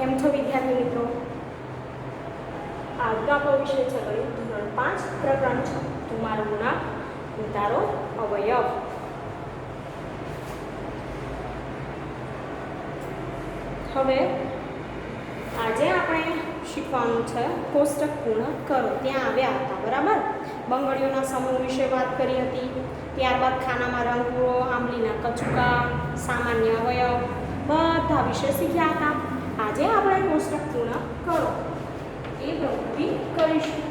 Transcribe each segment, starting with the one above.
કેમ છો વિદ્યાર્થી મિત્રો? આજનો આપણો વિષય છે ધોરણ 5 પ્રકરણ 6 તમારો ગુણાંક હું તારો અવયવ. હવે આજે આપણે શીખવાનું છે કોષ્ટક પૂર્ણ કરો. ત્યાં આવ્યા હતા બરાબર. બંગડીઓના સમૂહ વિશે વાત કરી હતી. ત્યારબાદ ખાનામાં રંગ પૂરો, આંબલીના કચુકા, સામાન્ય અવયવ બધા વિશે શીખ્યા હતા. આજે આપણે કોષ્ટક પૂર્ણ કરો એ પ્રવૃત્તિ કરીશું.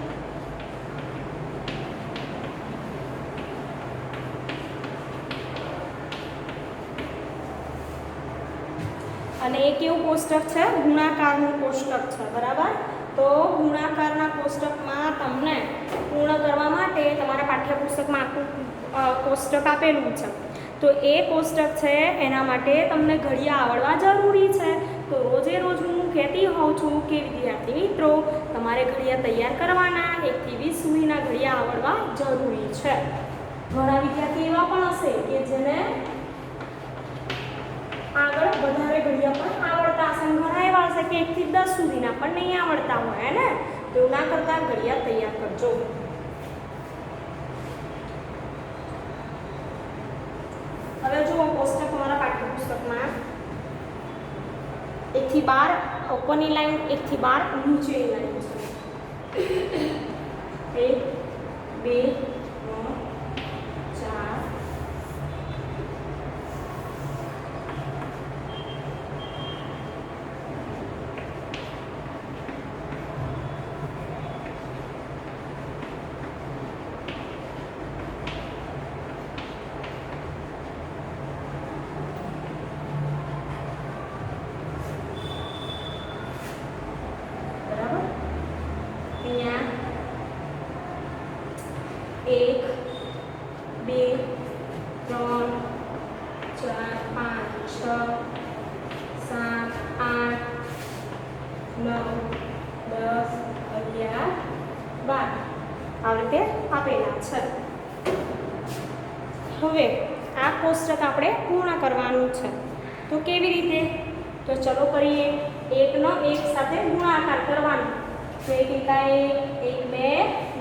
અને એ કેવું કોષ્ટક છે? ગુણાકારનું કોષ્ટક છે બરાબર. તો ગુણાકારના કોષ્ટકમાં તમને પૂર્ણ કરવા માટે તમારા પાઠ્યપુસ્તકમાં આખું કોષ્ટક આપેલું છે. તો એ કોષ્ટક છે એના માટે તમને ઘડિયા આવડવા જરૂરી છે. તો રોજે રોજ હું કહેતી હોઉં છું કે વિદ્યાર્થી મિત્રો તમારે ઘડિયા તૈયાર કરવાના. 1 થી 20 સુધીના ઘડિયા આવડવા જરૂરી છે. ઘણા વિદ્યાર્થી એવા પણ હશે કે જેને આગળ વધારે ઘડિયા પણ આવડતા હશે. ઘણા એવા હશે કે 1 થી 10 સુધીના પણ નહીં આવડતા હોય ને. તો ના કરતા ઘડિયા તૈયાર કરજો. હવે જુઓ કોષ્ટક તમારા પાઠ્યપુસ્તકમાં 1 થી 12 ઉપરની લાઈન, 1 થી 12 નીચેની લાઈન છે. 1 2 આ રીતે આપેલા છે. હવે આ કોષ્ટક આપણે પૂર્ણ કરવાનું છે. તો કેવી રીતે? તો ચલો કરીએ. 1 નો 1 સાથે ગુણાકાર કરવાનો. તો 1 એકા 1, 1 2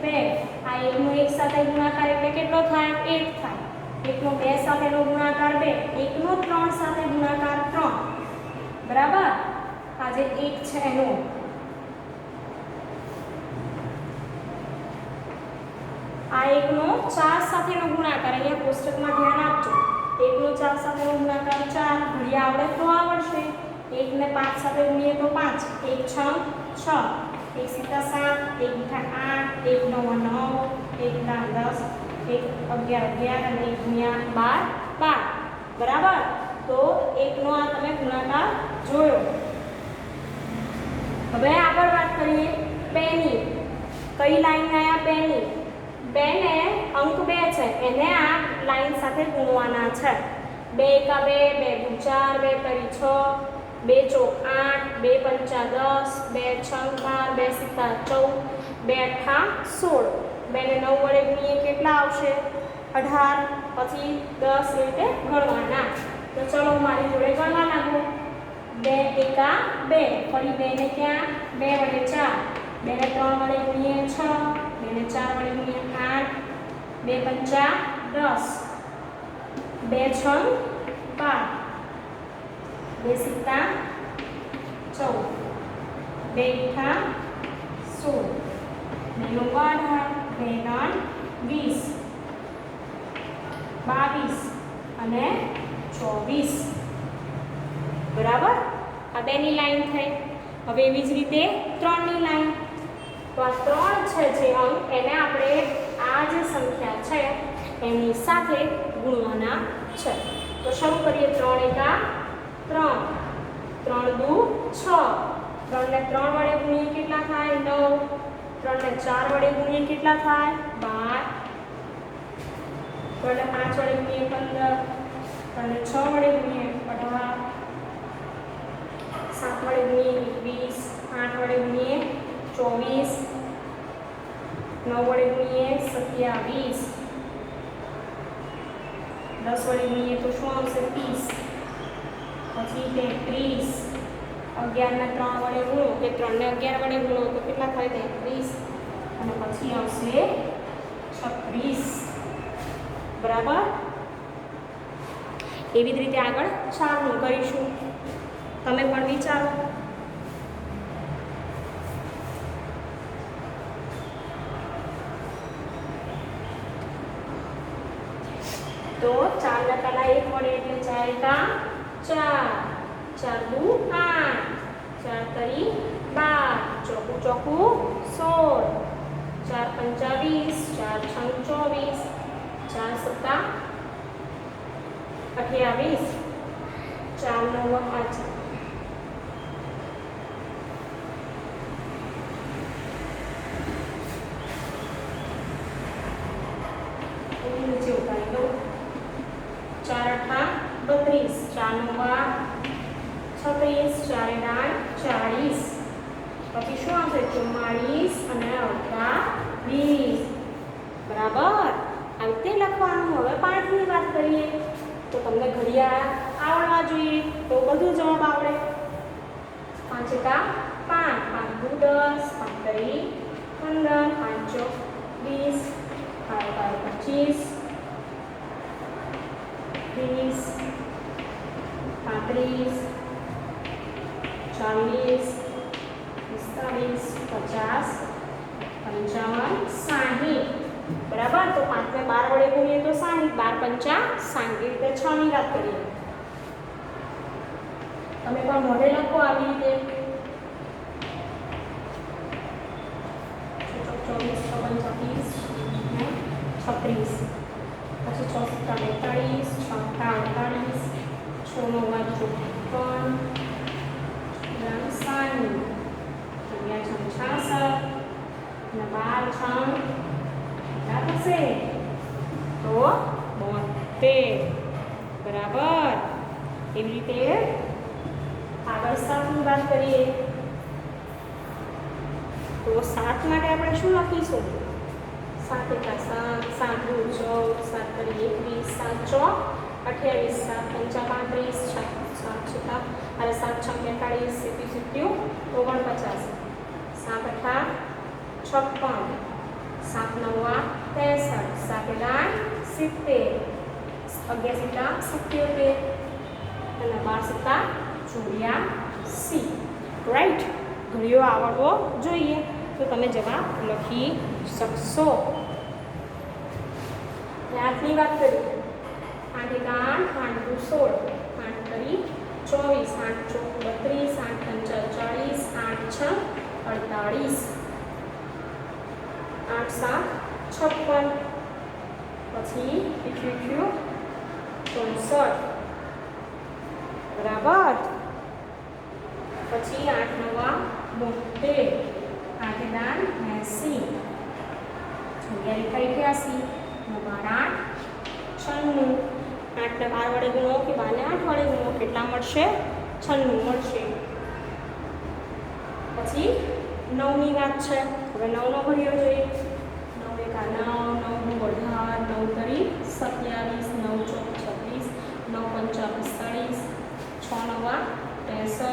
2. આ 1 નો 1 સાથે ગુણાકાર એટલે કેટલો થાય? 1 થાય. 1 નો 2 સાથેનો ગુણાકાર 2. 1 નો 3 સાથે ગુણાકાર 3. બરાબર. આ જે 1 છે એનો આ 1 નો 4 સાથેનો ગુણાકાર. અહીંયા કોષ્ટકમાં ધ્યાન આપજો. 1 નો 4 સાથેનો ગુણાકાર 4. ઘડિયા આવડે તો આવડશે. 1 ને 5 સાથે ગુણીએ તો 5. 1 6 6. 1 7 7. 1 8 8. 1 9 9. 1 10 1 11 11 અને 1 ગુણ્યા 12 12. બરાબર. તો 1 નો આ તમે ગુણાકાર જોયો. હવે આગળ વાત કરીએ બેની. કઈ લાઈન આયા? બેની. 2 ને અંક 2 છે એને આ લાઈન સાથે ગુણવાના છે. 2 એકા 2, 2 દુ 4, 2 તરી 6, 2 ચોક 8, 2 પંચા 10, 2 છંગ 12, 2 સિત્તા 14, 2 અઠ્ઠા 16. 2 ને 9 વડે ગુણીએ કેટલા આવશે? 18. પછી 10 એ રીતે ગણવાના. તો ચલો મારી જોડે ગણવા લાગો. 2 એકા 2. ફરી 2 ને ક્યાં? 2 વડે 4. 2 ને 3 વડે ગુણીએ 6. 2 ને 4 વડે ગુણીએ 8. 2 પંચા 10. 2 છંગ 12. 2 સિત્તા 14. 2 અઠ્ઠા 16. 2 નો 18. 2 9 20. 22 અને 24. બરાબર. આ 2 ની લાઈન થઈ. હવે એવી જ રીતે 3 ની લાઈન. તો આ 3 છે જે અંક એને આપણે આ જે સંખ્યા છે એની સાથે ગુણવાના છે. તો શરૂ કરીએ. 3 એકા 3. 3 દુ 6. 3 ને 3 વડે ગુણીએ કેટલા થાય? 9. 3 ને 4 વડે ગુણીએ કેટલા થાય? 12. 3 ને 5 વડે ગુણીએ 15. 3 ને 6 વડે ગુણીએ 18. 7 વડે ગુણીએ 21. 8 વડે ગુણીએ 24. 9 વડે ગુણીએ 27. 10 વડે ગુણીએ તો શું આવશે? 30. પછી 33. 11 ને 3 વડે ગુણો કે 3 ને 11 વડે ગુણો તો કેટલા થાય 33 અને પછી આવશે 36 બરાબર. એવી જ રીતે આગળ 4 નું કરીશું. તમે પણ વિચારો. તો 4 ને પહેલા 1 વડે એટલે 4 એકા 4, 4 દુ 8, 4 તરી 12, ચોકું ચોકું 16, 4 પંચા 20, 4 છંગ 24, 4 સત્તા 28, 4 નવ 5. નીચે ઉતારી દો. 4 અઠા 32, 4 નવા 36, 4 8 40. પછી શું આવશે 44 અને અડધા 20 બરાબર. આ રીતે લખવાનું. હવે 5 ની વાત કરીએ તો તમને ઘડિયાળ આવડવા જોઈએ તો બધું જવાબ આવડે. 5 એકા 5, 5 દુ 10, 5 તરી 15, 5 ચોક 20, 5 બાર 25, 30, 35, 40, 45, 50, 55, 60 બરાબર. તો 5 ને 12 વડે ગુણીએ તો 60, 12 પંચા 60. એ રીતે 6 ની વાત કરીએ. તમે પણ મોઢે લખો આવી રીતે. 24, 36, 36. પછી 6 સત્તા 42, 6 અઠા 48, 6 નવ 54, 60, 11 66 અને 12 6 કેટલા થશે તો 72 બરાબર. એવી રીતે આગળ 7 ની વાત કરીએ તો 7 માટે આપણે શું લખીશું? 7 એકા 7, 7 દુ 14, 7 તરી 21, 7 ચોક 28, 7 પંચા 35, 7 છકા અને 7 છંગ 41, 77 49, 7 અઠા 56, 7 નવા 63, 7 એકા 70, 11 સત્તા 77 અને 12 સત્તા 84. રાઈટ. ઘડીઓ આવડવો જોઈએ તો તમે જવાબ લખી શકશો. 8 ની વાત કરીએ. 8 એકા 8, 8 દુ 16, 8 તરી 24, 8 ચોક 32, 8 પંચા 40, 8 છ 48, 8 7 56. પછી ઇક્યુ 64 બરાબર. પછી 8 નવા 72, 8 દાન 80, 11 81, 9 8 96. 8 ને 12 વડે ગુણો કે 12 ને 8 વડે ગુણો કેટલા મળશે? 96 મળશે. પછી 9 ની વાત છે. હવે 9 નો ઘડિયો જોઈએ. 9 એકા 9, 9 દુ 18, 9 તરી 27, 9 ચોક 36, 9 પંચા 45, 6 નવા 63,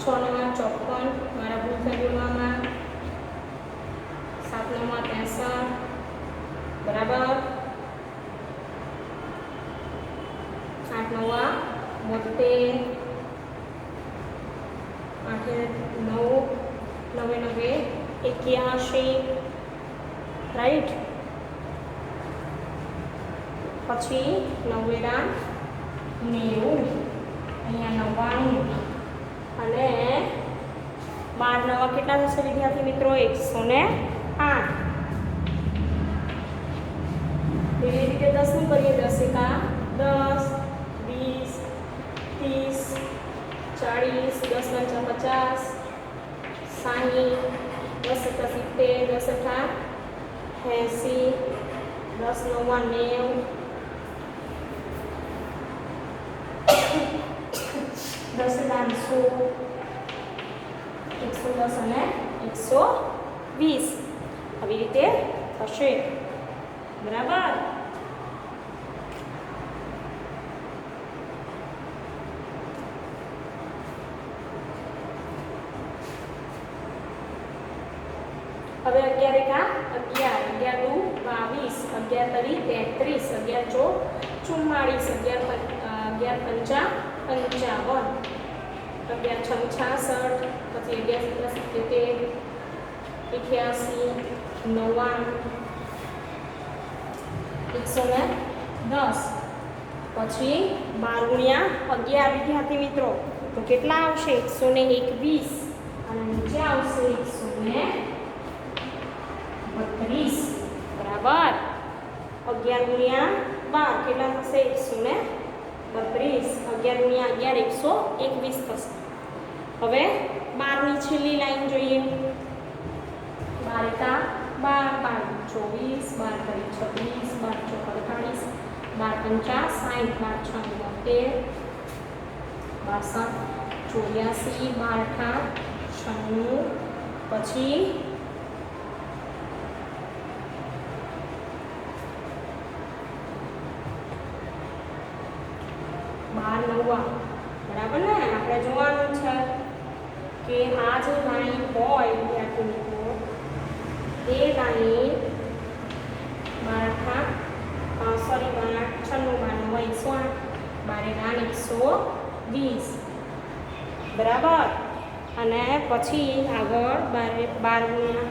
6 નવા 54. મારા ભૂલ થઈ બોલવામાં. 7 નવા 63 બરાબર. 8 નવા 72, 8 9, 9 81. રાઈટ. પછી 9 એકા 90, અહીંયા 99 અને 12 નવા કેટલા થશે વિદ્યાર્થી મિત્રો? 108. એવી રીતે 10 નું કરીએ. 10 એકા 10, 20, 30, 40, 10 પંચા 50, 60, 10 સત્તા 70, 10 અઠા 80, 10 નવા 90, 10 દાન 100, 110 અને 120. આવી રીતે થશે બરાબર. હવે 11 એકા 11, 11 દુ 22, 11 તરી 33, 11 ચોક 44, 11 પંચા 55, 11 છંગ 66, પછી 11 77, 81, 99, 110, પછી 12 ગુણ્યા 11 વિદ્યાર્થી મિત્રો તો કેટલા આવશે 121 અને નીચે આવશે 132 બરાબર 11 ગુણ્યા 12 કેટલા થશે 132, 11 ગુણ્યા 11 121 થશે. હવે 12ની છેલ્લી લાઈન જોઈએ. 12 એકા 12, 12 24, 12 તારી 36, 12 50, 60, 12 82, 82, 96, 12 નવા બરાબર ને આપણે જોવાનું છે કે આ જે લાઈન હોય વિદ્યાર્થી મિત્રો એ લાઈન 12 સોરી 96, 120 બરાબર અને પછી આગળ 12 ગુણ્યા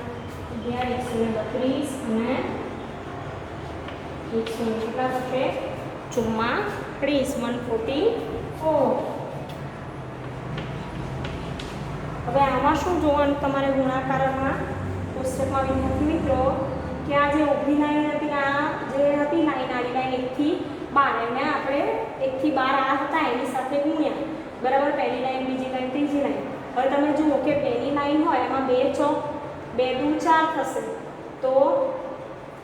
11 132 અને 100 કેટલા થશે 44, 144. હવે આમાં શું જોવાનું તમારે ગુણાકારમાં પુસ્તકમાં વિદ્યાર્થી મિત્રો કે આ જે ઊભી લાઈન હતી આ જે હતી લાઈન આડી લાઈન 1 થી 12 એને આપણે 1 થી 12 આ હતા એની સાથે ગુણ્યા બરાબર પહેલી લાઈન બીજી લાઈન ત્રીજી લાઈન. હવે તમે જુઓ કે પહેલી લાઈન હોય એમાં 2 ચોક 2 દુ 4 થશે તો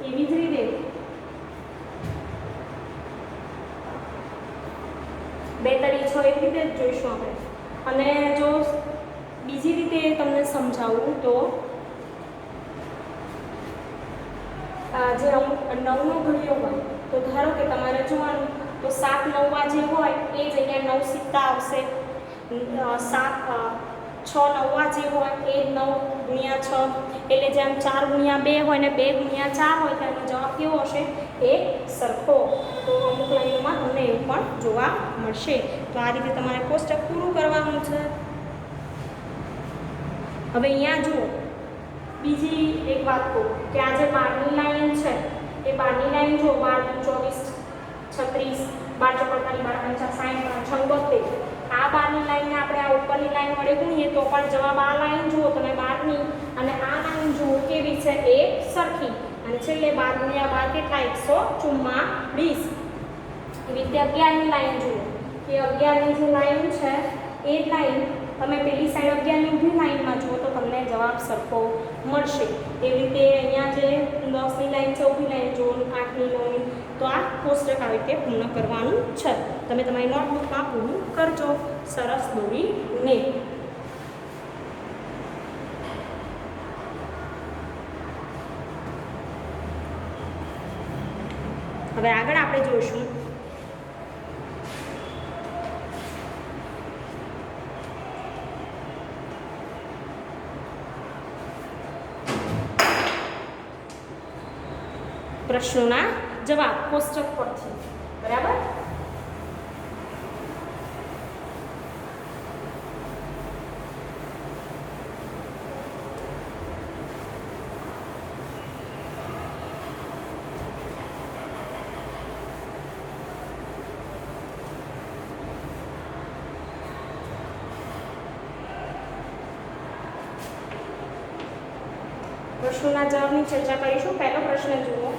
એવી જ રીતે 2 તરી 6 એવી રીતે જ જોઈશું આપણે. અને જો બીજી રીતે તમને સમજાવું તો જે 9નો ઘડિયો હોય તો ધારો કે તમારે જોવાનું તો 7 નવવા જે હોય એ જગ્યાએ 9 સિક્કા આવશે. 6 નવવા જે હોય એ 9 ગુણ્યા 6 એટલે જેમ 4 ગુણ્યા 2 હોય ને 2 ગુણ્યા 4 હોય તો એનો જવાબ કેવો હશે એ સરખો. તો અમુક લાઈનોમાં તમને એવું પણ જોવા મળશે. તો આ રીતે તમારે કોષ્ટક પૂરું કરવાનું છે. હવે અહીંયા જુઓ બીજી એક વાત કહું કે આ જે 12ની લાઈન છે એ 12ની લાઈન જો 12 24, 36, 12 45, 12 50, 60, 72 આ 12ની લાઈનને આપણે આ ઉપરની લાઈન વડે ગુણીએ તો પણ જવાબ આ લાઈન જુઓ તમે 12ની અને આ લાઈન જુઓ કેવી છે એ સરખી અને છેલ્લે 12 ગુણ્યા 12 કેટલા 144. એવી રીતે 11ની લાઈન જુઓ કે 11ની જે લાઈન છે એ લાઈન તમે પેલી સાઈડ 11ની ઊભી લાઈનમાં જુઓ તો તમને જવાબ સરખો મળશે. એવી રીતે અહીંયા જે 10ની લાઈન છે ઊભી લાઈન જુઓ 8ની 9ની તો આ કોષ્ટક આવી રીતે પૂર્ણ કરવાનું છે. તમે તમારી નોટબુકમાં પૂરું કરજો સરસ દોરીને. હવે આગળ આપણે જોઈશું પ્રશ્નોના જવાબ કોષ્ટક પરથી બરાબર. પ્રશ્નોના જવાબની ચર્ચા કરીશું. પહેલો પ્રશ્ન જુઓ.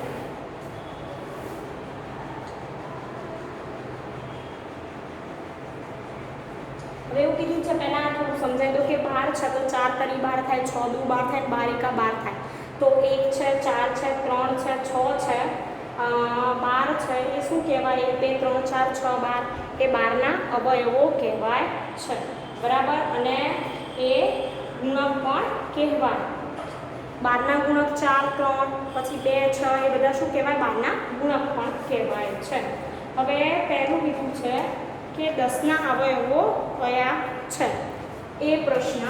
હવે એવું કીધું છે પહેલા થોડું સમજાવી દો કે 12 છે તો 4 તરી 12 થાય, 6 દુ 12 થાય, 12 એકા 12 થાય. તો 1 છે, 4 છે, 3 છે, 6 છે, 12 છે એ શું કહેવાય? 1 2 3 4 6 12 એ 12ના અવયવો કહેવાય છે બરાબર. અને એ ગુણક પણ કહેવાય. 12ના ગુણક 4 3 પછી 2 6 એ બધા શું કહેવાય? 12ના ગુણક પણ કહેવાય છે. હવે પહેલું કીધું છે કે 10ના અવયવો કયા છે એ પ્રશ્ન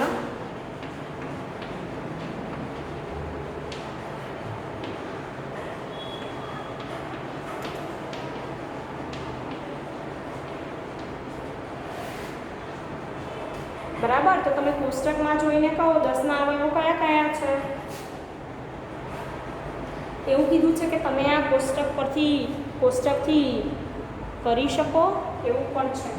બરાબર, તો તમે કોષ્ટકમાં જોઈને કહો 10ના અવયવો કયા કયા છે. એવું કીધું છે કે તમે આ કોષ્ટકથી કરી શકો, એવું પણ છે.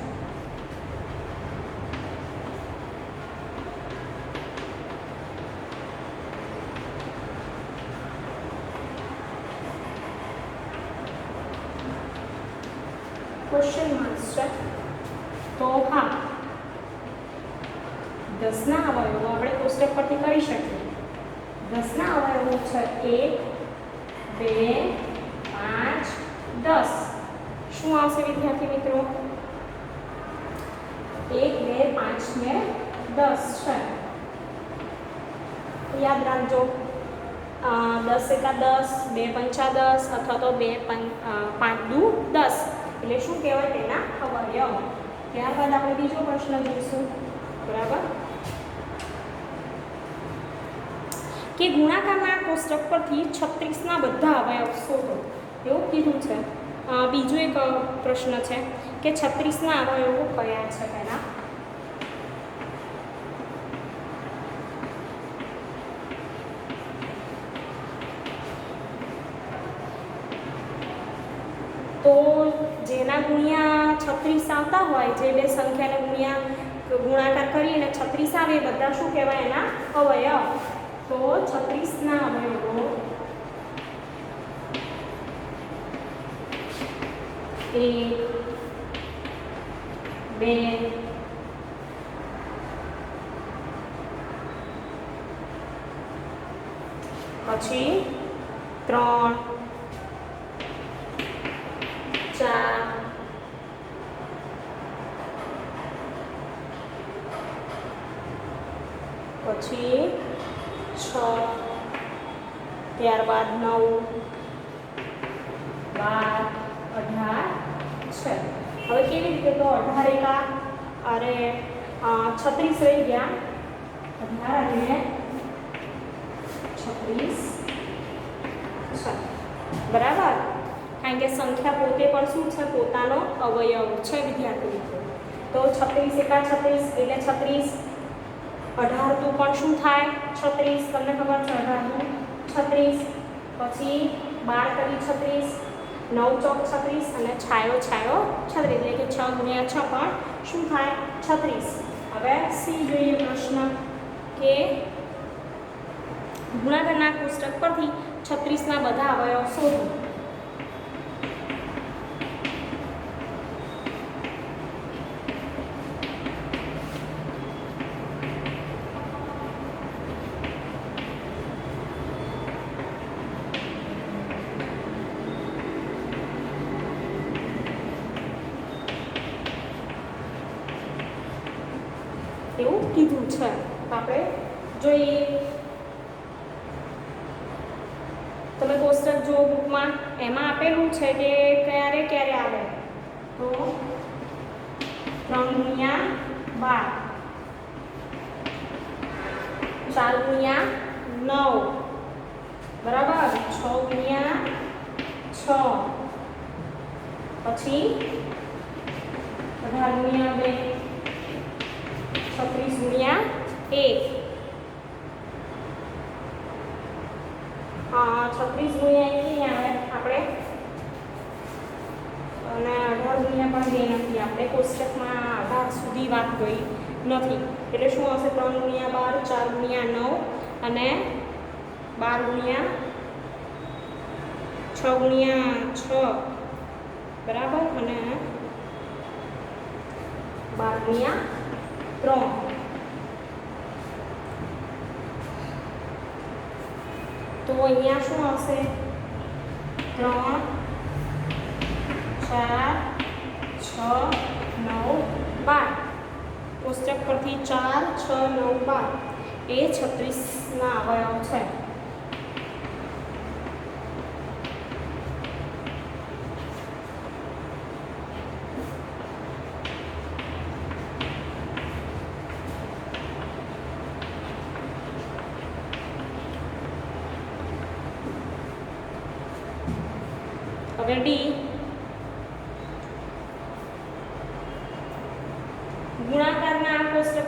ક્વેશ્ચન માર્ક્સ છે. તો હા, 10ના અવયવો આપણે કોષ્ટક પરથી કરી શકીએ. 10ના અવયવો છે 1, 2, 5, 10. શું આવશે વિદ્યાર્થી મિત્રો? 1, 2, 5 ને 10 છે. યાદ રાખજો, 10 એકા 10, 2 પંચા 10 અથવા તો 2 5 દુ 10, એટલે શું કહેવાય તેના અવયવ. ત્યારબાદ આપણે બીજો પ્રશ્ન જોઈશું. બરાબર, કે ગુણાકારના કોષ્ટક પરથી 36ના બધા અવયવ શોધો, એવું કીધું છે. બીજો એક પ્રશ્ન છે કે 36ના અવયવો કયા છે પહેલા. તો જેના ગુણ્યા 36 આવતા હોય, જે બે સંખ્યાને ગુણાકાર કરીને 36 આવે, એ બધા શું કહેવાય? એના અવયવ. તો 36ના અવયવો 1, 2, પછી 3, 4, પછી 6, ત્યારબાદ 9, 12, 18 છે. હવે કેવી રીતે? તો 18 એકા, અરે 36 રહી ગયા, 18 અને 36 છે. બરાબર, કારણ કે સંખ્યા પોતે પણ શું છે? પોતાનો અવયવ છે વિદ્યાર્થી મિત્રો. તો 36 એકા 36 એટલે 36, 18 તું પણ શું થાય? 36. તમને ખબર છે 18 36, પછી 12 કરી 36, 9 ચોક 36 અને છાયો 36, એટલે કે 6 ગુણ્યા 6 પણ શું થાય? 36. હવે સી જોઈએ પ્રશ્ન કે ગુણાકારના કોષ્ટક પરથી 36ના બધા અવયવ શોધો. એવું કીધું છે. આપણે જોઈએ, તમે કોષ્ટક જો બુકમાં, એમાં આપેલું છે કે ક્યારે ક્યારે આવે. તો 3 ગુણ્યા 12, 4 ગુણ્યા 9, બરાબર, 6 ગુણ્યા 6, પછી 18 ગુણ્યા 2, 36 ગુણ્યા 1, 36 ગુણ્યા 1 નહીં આવે આપણે, અને 18 ગુણ્યા પણ 2 નથી. આપણે કોષ્ટકમાં 18 સુધી વાત ગઈ નથી, એટલે શું આવશે? 3 ગુણ્યા 12, 4 ગુણ્યા 9 અને 12 ગુણ્યા 6 ગુણ્યા 6, બરાબર, અને 12 ગુણ્યા 3. તો અહીંયા શું આવશે? 3, 4, 6, 9, 12. કોષ્ટક પરથી 4, 6, 9, 12 એ 36ના અવયવ છે. હવે ડી, ગુણાકારના આ કોષ્ટક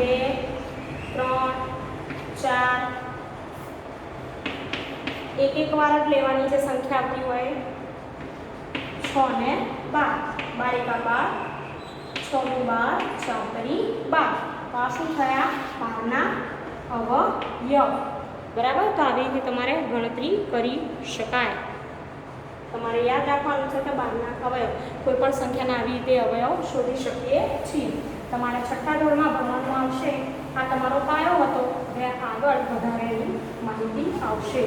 2 3 4 એક વાર જ લેવાની છે સંખ્યા આવતી હોય 6 ને 12 12 એકા 12 6 દુ 12 4 તરી 12 તો આ શું થયા 12ના અવયવ બરાબર તો આવી રીતે તમારે ગણતરી કરી શકાય તમારે યાદ રાખવાનું છે કે 12ના અવયવ કોઈ પણ સંખ્યાના આવી રીતે અવયવ શોધી શકીએ છીએ તમારે છઠ્ઠા ધોરણમાં ભણવાનું આવશે આ તમારો પાયો હતો હવે આગળ વધારેની માહિતી આવશે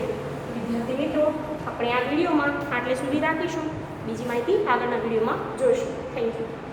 વિદ્યાર્થી મિત્રો આપણે આ વિડીયોમાં આટલે સુધી રાખીશું બીજી માહિતી આગળના વિડીયોમાં જોઈશું થેન્ક યુ